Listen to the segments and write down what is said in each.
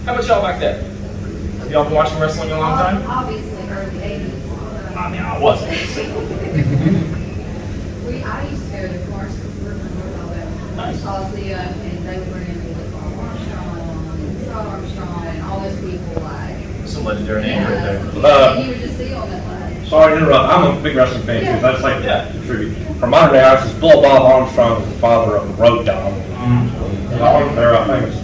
How about y'all back there? Have y'all been watching wrestling a long time? Obviously, early 80s. I mean, I wasn't. I used to go to Clark's Forbidden Door and all that. Nice. Aussie, and they would bring in Paul Armstrong and Scott Armstrong and all those people like. Some legendary names right there. And you would just see on that line. Sorry to interrupt. I'm a big wrestling fan too. That's like the tribute. From my analysis, Bill Bob Armstrong is the father of the Road Dog. They're famous.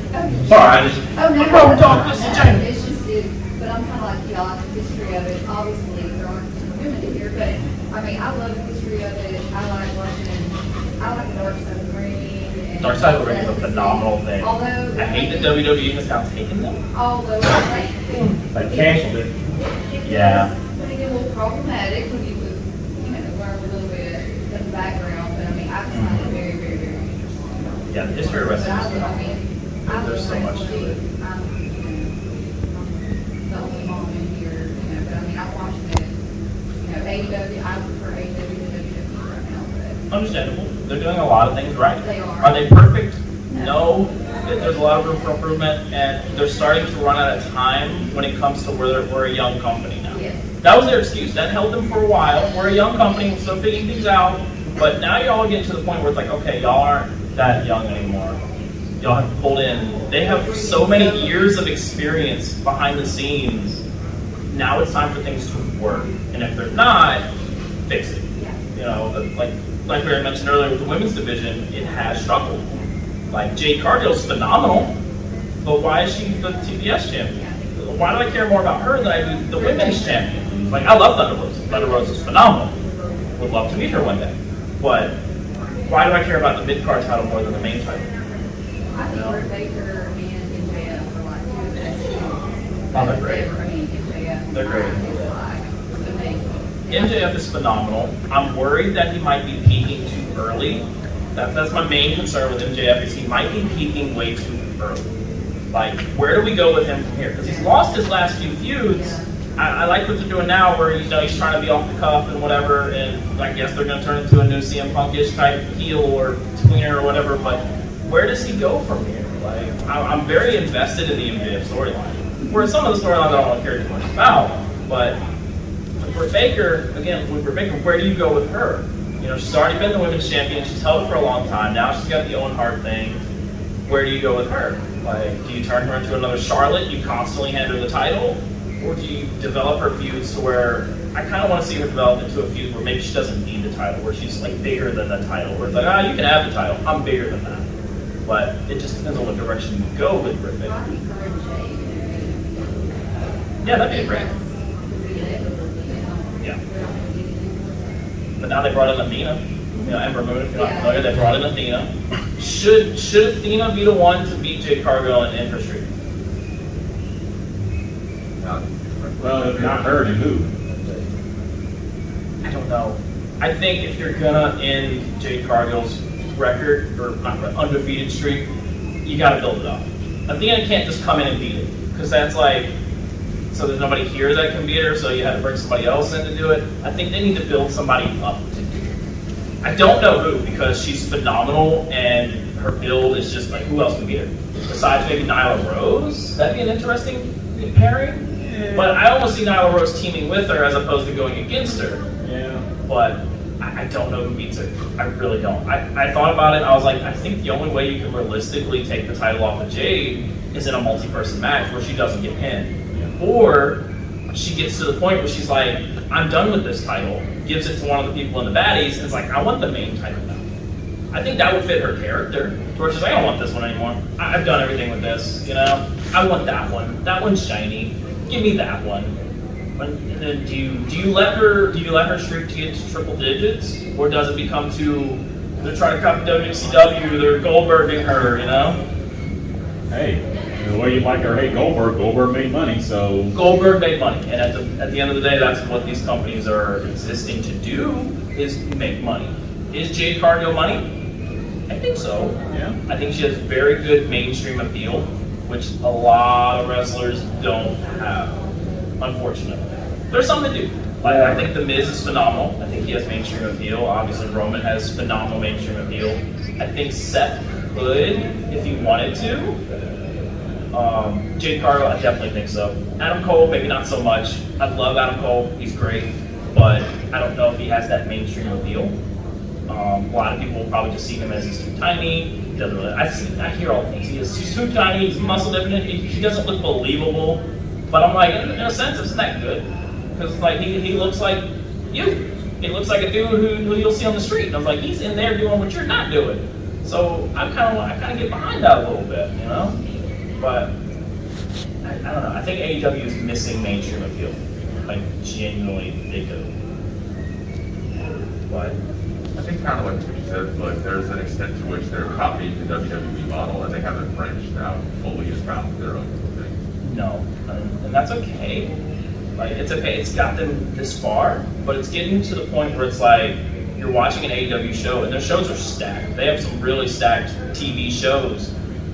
Sorry, I just. Oh, no, Road Dogg, Mr. James. It's just, but I'm kind of like y'all, the history of it. Obviously, there aren't women in here, but I mean, I love the history of it. I like watching, I like the Dark Side of the Ring. Dark Side of the Ring is a phenomenal thing. Although, I hate that WWE has now taken them. Although, They canceled it. Yeah. It get a little problematic when you would, learn a little bit of the background, but I mean, I find it very, very, very interesting. Yeah, the history of But wrestling is I phenomenal. mean, I There's love so much to wrestling. it. I'm the only mom in here, but I mean, I'm watching it, AEW, I prefer AEW to WWE right now, but Understandable. They're doing a lot of things right. They are. Are they perfect? No. There's a lot of room for improvement, and they're starting to run out of time when it comes to where we're a young company now. yes. That was their excuse. That held them for a while. We're a young company, we're still figuring things out. But now y'all are getting to the point where it's like, okay, y'all aren't that young anymore. Y'all have pulled in. They have so many years of experience behind the scenes. Now it's time for things to work. And if they're not, fix it. Yeah. Like we mentioned earlier with the women's division, it has struggled. Like Jade Cargill's phenomenal, but why is she the TBS champion? Why do I care more about her than I do the women's champion? Like, I love Thunder Rose. Thunder Rose is phenomenal. Would love to meet her one day. But why do I care about the mid-card title more than the main title? I think Britt Baker and NJF are like two of the best teams. Oh, they're great. I mean, NJF. They're great. Is like amazing. MJF is phenomenal. I'm worried that he might be peaking too early. That's my main concern with MJF is he might be peaking way too early. Like, where do we go with him from here? Because he's lost his last few feuds. I like what they're doing now where, he's trying to be off the cuff and whatever, and I guess they're going to turn into a new CM Punk-ish type heel or tweener or whatever, but where does he go from here? Like, I'm very invested in the MJF storyline. Whereas some of the storylines I don't want to care too much about, but with Britt Baker, where do you go with her? She's already been the women's champion. She's held it for a long time. Now she's got the Owen Hart thing. Where do you go with her? Like, do you turn her into another Charlotte? You constantly hand her the title? Or do you develop her feuds to where I kind of want to see her develop into a feud where maybe she doesn't need the title, where she's like bigger than the title, where it's like, you can have the title. I'm bigger than that. But it just depends on what direction you go with Britt Baker. Yeah, that'd be great. Yeah. But now they brought in Athena. Ember Moon, if you're not familiar, they brought in Athena. Should Athena be the one to beat Jade Cargill and end her streak? Well, if not her, then who? I don't know. I think if you're gonna end Jade Cargill's record, or not undefeated streak, you gotta build it up. Athena can't just come in and beat it, because that's like, so there's nobody here that can beat her, so you had to bring somebody else in to do it. I think they need to build somebody up to do it. I don't know who, because she's phenomenal, and her build is just like, who else can beat her? Besides maybe Nyla Rose? That'd be an interesting pairing. But I almost see Nyla Rose teaming with her as opposed to going against her. Yeah. But I don't know who beats her. I really don't. I thought about it. I was like, I think the only way you can realistically take the title off of Jade is in a multi-person match where she doesn't get pinned. Yeah. Or she gets to the point where she's like, I'm done with this title, gives it to one of the people in the baddies, and it's like, I want the main title now. I think that would fit her character, where she's like, I don't want this one anymore. I've done everything with this, I want that one. That one's shiny. Give me that one. And then do you let her streak to get to triple digits, or does it become they're trying to copy WCW, they're Goldberging her, Hey, the way you like or hate Goldberg made money, so Goldberg made money, and at the end of the day, that's what these companies are existing to do, is make money. Is Jade Cargill money? I think so. Yeah. I think she has very good mainstream appeal, which a lot of wrestlers don't have, unfortunately. There's something to do. I think The Miz is phenomenal. I think he has mainstream appeal. Obviously, Roman has phenomenal mainstream appeal. I think Seth could, if he wanted to. Jade Cargill, I definitely think so. Adam Cole, maybe not so much. I love Adam Cole, he's great, but I don't know if he has that mainstream appeal. A lot of people will probably just see him as he's too tiny. He doesn't really. I hear all the things. He's too tiny. He's muscle different. He doesn't look believable. But I'm like, in a sense, isn't that good? Because like he looks like you. He looks like a dude who you'll see on the street. And I was like, he's in there doing what you're not doing. So I kind of get behind that a little bit, you know. But I don't know. I think AEW is missing mainstream appeal. Like genuinely, they do. But I think kind of like what you said, like there's an extent to which they're copying the WWE model and they haven't branched out fully and found their own thing. no, and that's okay. Like it's okay. It's got them this far, but it's getting to the point where it's like you're watching an AEW show and their shows are stacked. They have some really stacked TV shows,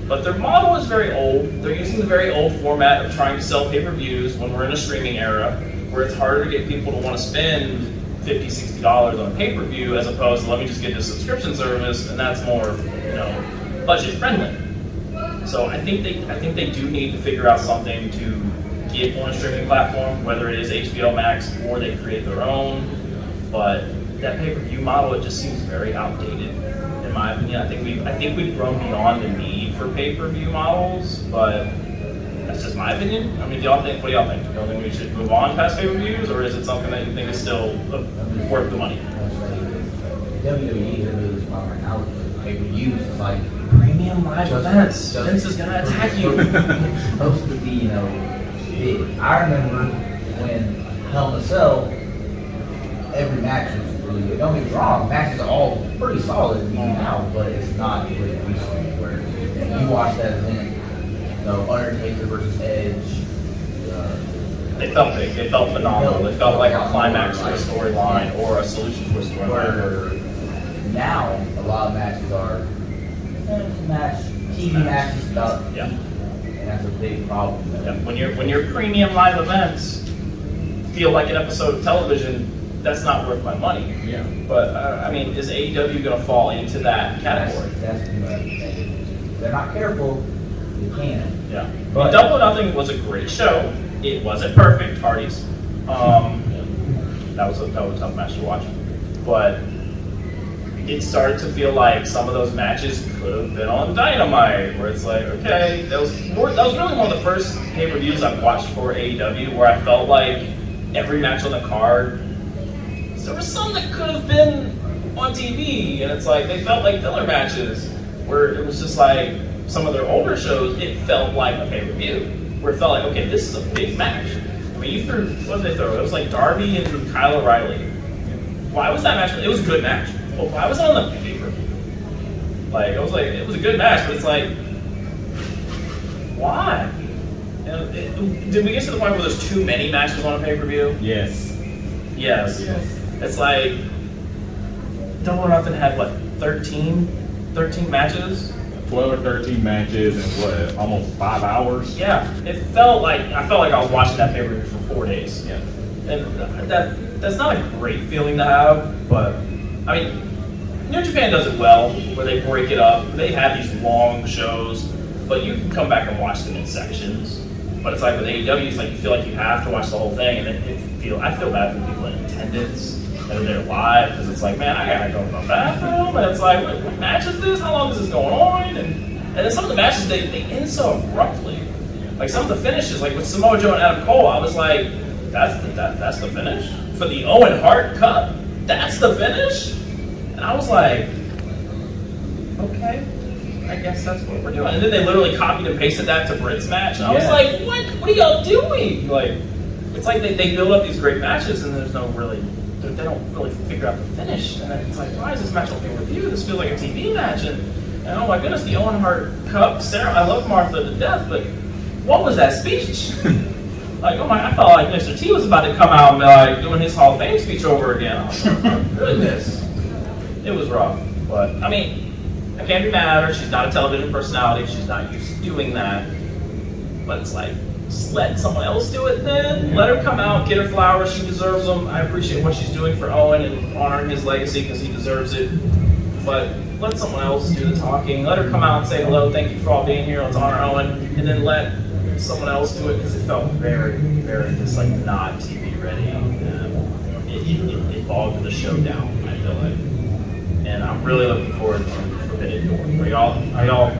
but their model is very old. They're using the very old format of trying to sell pay-per-views when we're in a streaming era where it's harder to get people to want to spend $50, $60 on a pay-per-view as opposed to let me just get this subscription service, and that's more, budget friendly. So I think they do need to figure out something to get on a streaming platform, whether it is HBO Max or they create their own. But that pay-per-view model, it just seems very outdated, in my opinion. I think we've grown beyond the need for pay-per-view models, but that's just my opinion. I mean, what do y'all think? Do y'all think we should move on past pay-per-views, or is it something that you think is still worth the money? WWE is really smart right now with pay-per-views. It's like Premium live events. Vince is gonna attack you. supposed to be, big. I remember when Hell in a Cell, every match was really good. Don't get me wrong, matches are all pretty solid even now, but it's not what it used to be. Where you watch that event, Undertaker versus Edge. They felt big. They felt phenomenal. They felt like a climax to a storyline or a solution to a storyline. Now, a lot of matches are TV matches about Yeah. and that's a big problem. Yeah. When your premium live events feel like an episode of television, that's not worth my money. Yeah. But is AEW going to fall into that category? That's if they're not careful, they can. Yeah. But- Double or Nothing was a great show. It wasn't perfect, Hardys. That was a tough match to watch. But it started to feel like some of those matches could have been on Dynamite, where it's like, okay, that was really one of the first pay-per-views I've watched for AEW, where I felt like every match on the card, there was some that could have been on TV, and it's like they felt like filler matches, where it was just like some of their older shows, it felt like a pay-per-view, where it felt like, okay, this is a big match. I mean, you threw, what did they throw? It was like Darby and Kyle O'Reilly. Why was that match? It was a good match. Well, why was it on the paper? It was a good match, but it's like, why? Did we get to the point where there's too many matches on a pay-per-view? Yes. Yes. Yes. It's like, Double or Nothing had, 13 matches? 12 or 13 matches in almost 5 hours? Yeah. I felt like I was watching that pay-per-view for 4 days. Yeah. And that's not a great feeling to have, but I mean, New Japan does it well, where they break it up. They have these long shows, but you can come back and watch them in sections. But it's like with AEW, it's like you feel like you have to watch the whole thing, and I feel bad for people in attendance that are there live, because it's like, man, I gotta go to the bathroom, and it's like, what match is this? How long is this going on? And then some of the matches, they end so abruptly. Like some of the finishes, like with Samoa Joe and Adam Cole, I was like, that's the finish? For the Owen Hart Cup? That's the finish? And I was like, okay, I guess that's what we're doing. And then they literally copied and pasted that to Britt's match. And I was like, what are y'all doing? It's like they build up these great matches and they don't really figure out the finish. And then it's like, why is this match on pay-per-view? This feels like a TV match. And oh my goodness, the Owen Hart Cup, Sarah, I love Martha to death, but what was that speech? I felt like Mr. T was about to come out and be doing his Hall of Fame speech over again. I was like, oh my goodness. It was rough. But, I can't be mad at her. She's not a television personality. She's not used to doing that. But it's like, just let someone else do it then. Let her come out, get her flowers. She deserves them. I appreciate what she's doing for Owen and honoring his legacy because he deserves it. but let someone else do the talking. Let her come out and say hello, thank you for all being here, let's honor Owen, and then let someone else do it, because it felt very, very just like not TV ready. It bogged the show down, I feel like. And I'm really looking forward to Forbidden Door. Are y'all